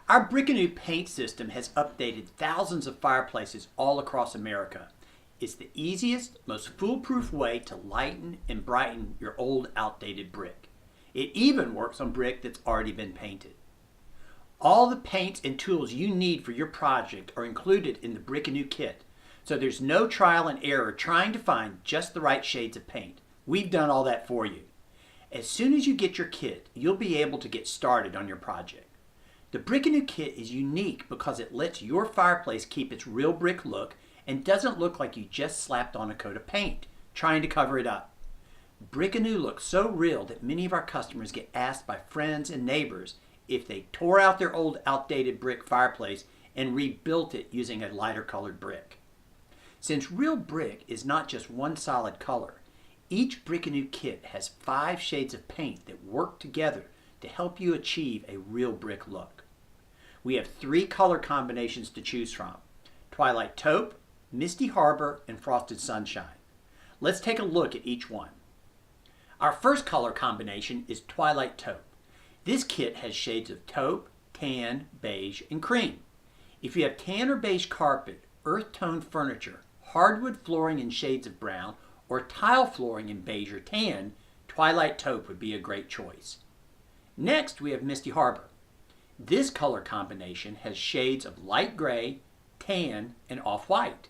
Our Brick-Anew paint system has updated thousands of fireplaces all across America. It's the easiest, most foolproof way to lighten and brighten your old, outdated brick. It even works on brick that's already been painted. All the paints and tools you need for your project are included in the Brick-Anew kit, so there's no trial and error trying to find just the right shades of paint. We've done all that for you. As soon as you get your kit, you'll be able to get started on your project. The Brick-Anew kit is unique because it lets your fireplace keep its real brick look and doesn't look like you just slapped on a coat of paint, trying to cover it up. Brick-Anew looks so real that many of our customers get asked by friends and neighbors if they tore out their old outdated brick fireplace and rebuilt it using a lighter colored brick. Since real brick is not just one solid color, each Brick-Anew kit has 5 shades of paint that work together to help you achieve a real brick look. We have 3 color combinations to choose from: Twilight Taupe, Misty Harbor, and Frosted Sunshine. Let's take a look at each one. Our first color combination is Twilight Taupe. This kit has shades of taupe, tan, beige, and cream. If you have tan or beige carpet, earth tone furniture, hardwood flooring in shades of brown, or tile flooring in beige or tan, Twilight Taupe would be a great choice. Next, we have Misty Harbor. This color combination has shades of light gray, tan, and off-white.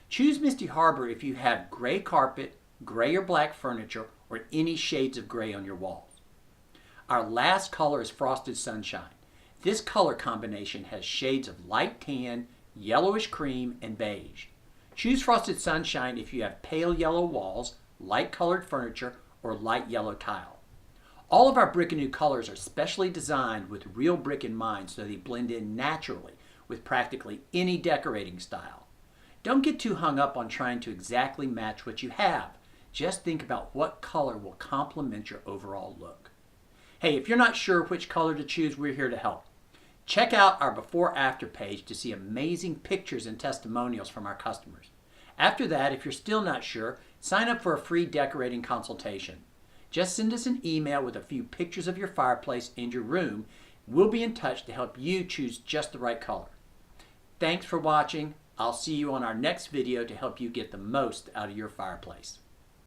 Choose Misty Harbor if you have gray carpet, gray or black furniture, or any shades of gray on your walls. Our last color is Frosted Sunshine. This color combination has shades of light tan, yellowish cream, and beige. Choose Frosted Sunshine if you have pale yellow walls, light colored furniture, or light yellow tile. All of our Brick-Anew colors are specially designed with real brick in mind so they blend in naturally with practically any decorating style. Don't get too hung up on trying to exactly match what you have. Just think about what color will complement your overall look. Hey, if you're not sure which color to choose, we're here to help. Check out our before-after page to see amazing pictures and testimonials from our customers. After that, if you're still not sure, sign up for a free decorating consultation. Just send us an email with a few pictures of your fireplace and your room. We'll be in touch to help you choose just the right color. Thanks for watching. I'll see you on our next video to help you get the most out of your fireplace.